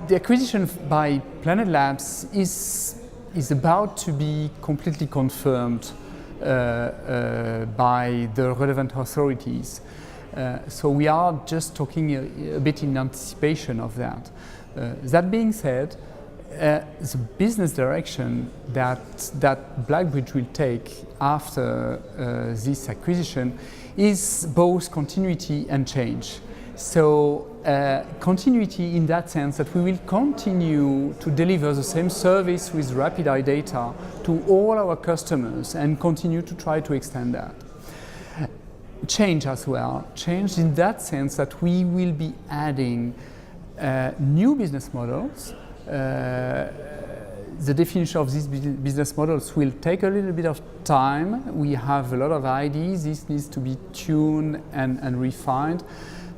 The acquisition by Planet Labs is about to be completely confirmed by the relevant authorities. So we are just talking a bit in anticipation of that. That being said, the business direction that BLACKBRIDGE will take after this acquisition is both continuity and change. So continuity in that sense that we will continue to deliver the same service with rapid eye data to all our customers and continue to try to extend that. Change as well. Change in that sense that we will be adding new business models. The definition of these business models will take a little bit of time. We have a lot of ideas. This needs to be tuned and refined.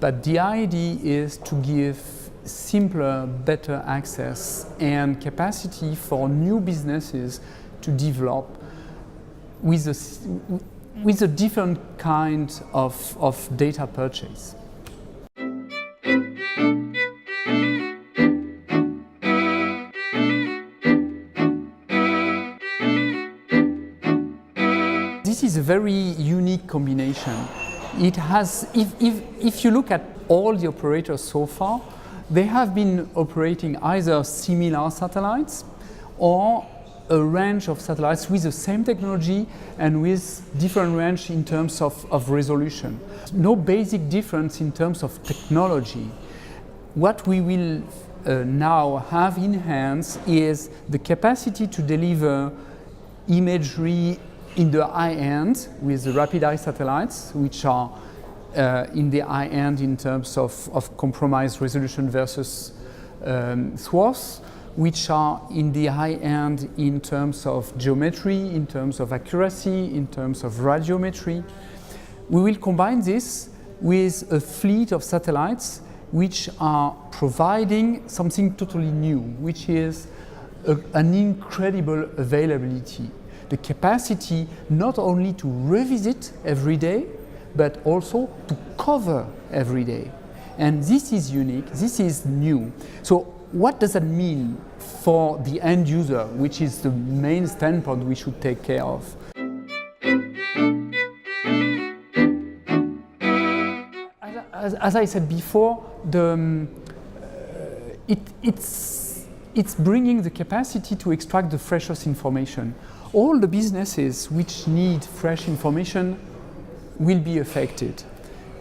But the idea is to give simpler, better access and capacity for new businesses to develop with a different kind of data purchase. This is a very unique combination. It has, if you look at all the operators so far, they have been operating either similar satellites or a range of satellites with the same technology and with different range in terms of resolution. No basic difference in terms of technology. What we will now have in hands is the capacity to deliver imagery in the high end with the rapid eye satellites, which are in the high end in terms of compromised resolution versus swaths, which are in the high end in terms of geometry, in terms of accuracy, in terms of radiometry. We will combine this with a fleet of satellites which are providing something totally new, which is an incredible availability. The capacity not only to revisit every day, but also to cover every day. And this is unique, this is new. So what does that mean for the end user, which is the main standpoint we should take care of? As I said before, it's bringing the capacity to extract the freshest information. All the businesses which need fresh information will be affected.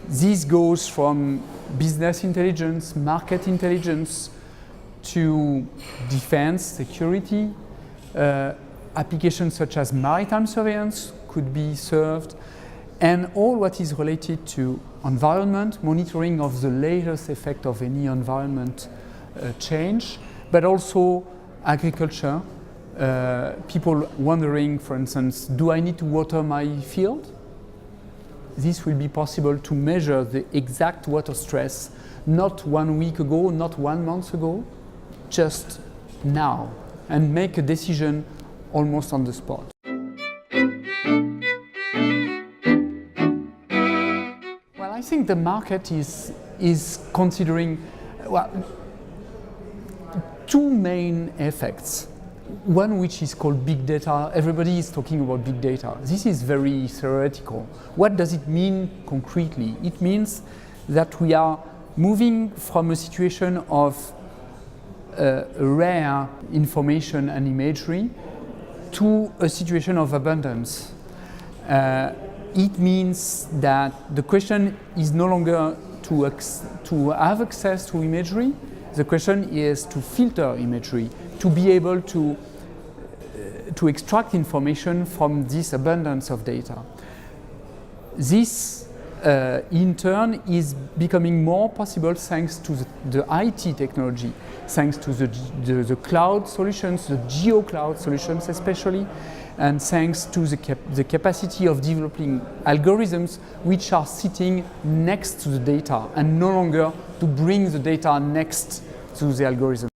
This goes from business intelligence, market intelligence, to defense, security. Applications such as maritime surveillance could be served, and all what is related to environment, monitoring of the latest effect of any environment change, but also agriculture. People wondering, for instance, do I need to water my field? This will be possible to measure the exact water stress, not 1 week ago, not 1 month ago, just now, and make a decision almost on the spot. Well, I think the market is considering two main effects. One which is called big data. Everybody is talking about big data. This is very theoretical. What does it mean concretely? It means that we are moving from a situation of rare information and imagery to a situation of abundance. It means that the question is no longer to have access to imagery. The question is to filter imagery, to be able to extract information from this abundance of data. This, in turn, is becoming more possible thanks to the IT technology, thanks to the cloud solutions, the geo-cloud solutions especially, and thanks to the capacity of developing algorithms which are sitting next to the data and no longer to bring the data next to the algorithm.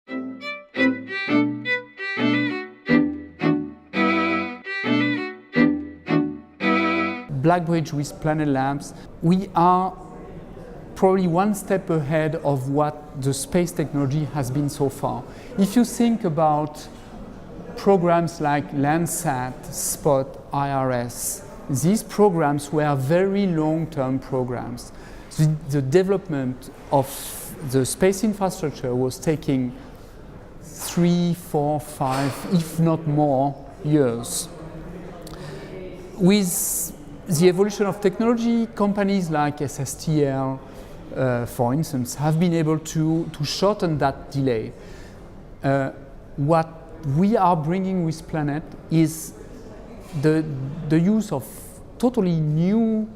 BLACKBRIDGE with Planet Labs, we are probably one step ahead of what the space technology has been so far. If you think about programs like Landsat, SPOT, IRS, these programs were very long-term programs. The development of the space infrastructure was taking 3, 4, 5, if not more, years. With the evolution of technology, companies like SSTL, for instance, have been able to shorten that delay. What we are bringing with Planet is the use of totally new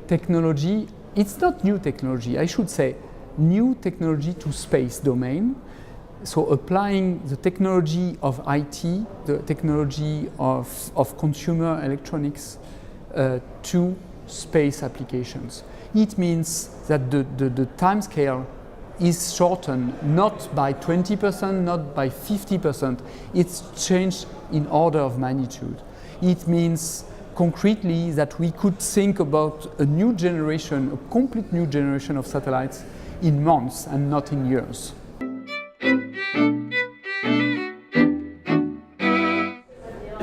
technology. It's not new technology, I should say new technology to space domain. So applying the technology of IT, the technology of consumer electronics to space applications. It means that the time scale is shortened not by 20%, not by 50%. It's changed in order of magnitude. It means concretely that we could think about a new generation, a complete new generation of satellites in months and not in years.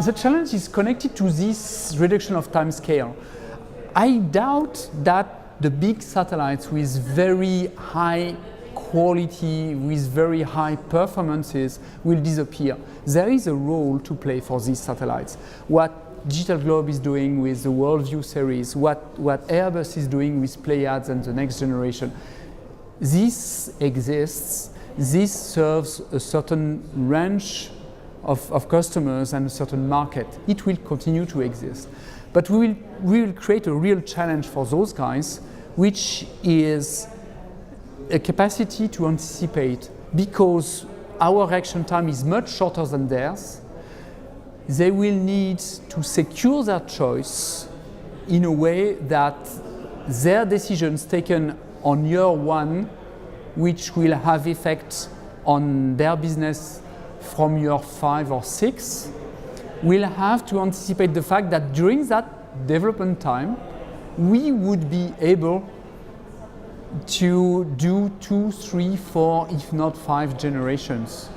The challenge is connected to this reduction of time scale. I doubt that the big satellites with very high quality, with very high performances will disappear. There is a role to play for these satellites. What Digital Globe is doing with the Worldview series, what Airbus is doing with Pleiades and the next generation, this exists, this serves a certain range of customers and a certain market. It will continue to exist. But we will create a real challenge for those guys, which is a capacity to anticipate. Because our reaction time is much shorter than theirs, they will need to secure their choice in a way that their decisions taken on year one, which will have effect on their business from year 5 or 6, will have to anticipate the fact that during that development time, we would be able to do 2, 3, 4, if not 5 generations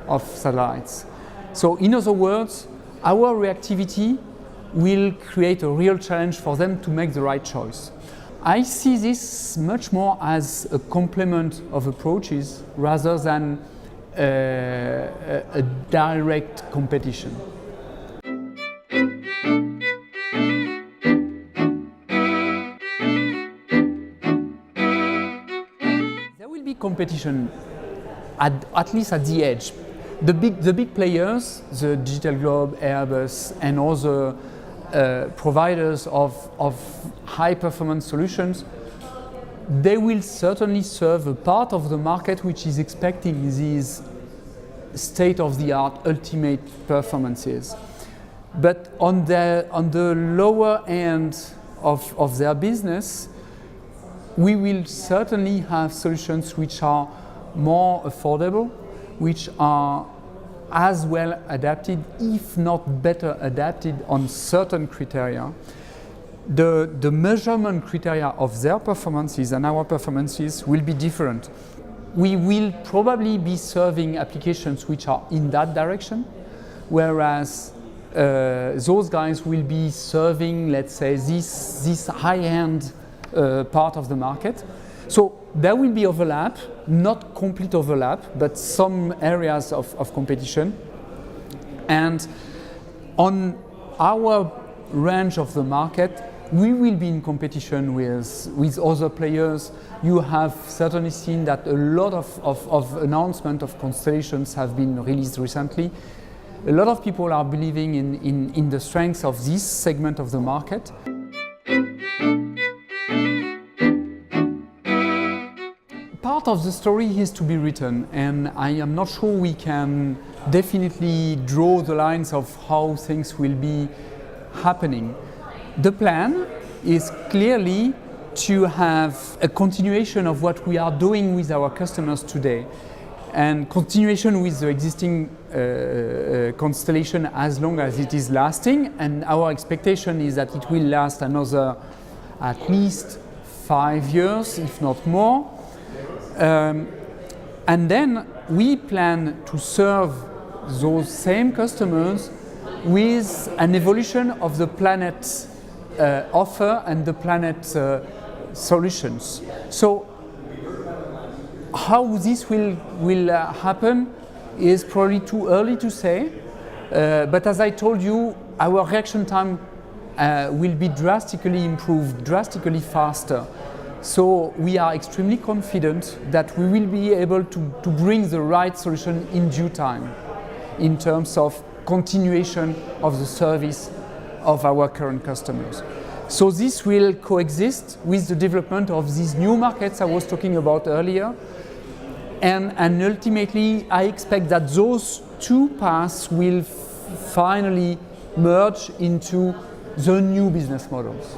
of satellites. So in other words, our reactivity will create a real challenge for them to make the right choice. I see this much more as a complement of approaches rather than a direct competition. There will be competition at least at the edge. The big players, the Digital Globe, Airbus, and other providers of high performance solutions, they will certainly serve a part of the market which is expecting these state-of-the-art ultimate performances. But on the lower end of their business, we will certainly have solutions which are more affordable, which are as well adapted, if not better adapted on certain criteria. The measurement criteria of their performances and our performances will be different. We will probably be serving applications which are in that direction, whereas those guys will be serving, let's say, this high-end part of the market. So there will be overlap, not complete overlap, but some areas of competition. And on our range of the market, we will be in competition with other players. You have certainly seen that a lot of announcements of constellations have been released recently. A lot of people are believing in the strength of this segment of the market. Part of the story is to be written, and I am not sure we can definitely draw the lines of how things will be happening. The plan is clearly to have a continuation of what we are doing with our customers today, and continuation with the existing constellation as long as it is lasting, and our expectation is that it will last another at least 5 years, if not more. And then we plan to serve those same customers with an evolution of the Planet offer and the Planet solutions. So how this will happen is probably too early to say, but as I told you, our reaction time will be drastically improved, drastically faster. So we are extremely confident that we will be able to bring the right solution in due time in terms of continuation of the service of our current customers. So this will coexist with the development of these new markets I was talking about earlier. And ultimately, I expect that those two paths will finally merge into the new business models.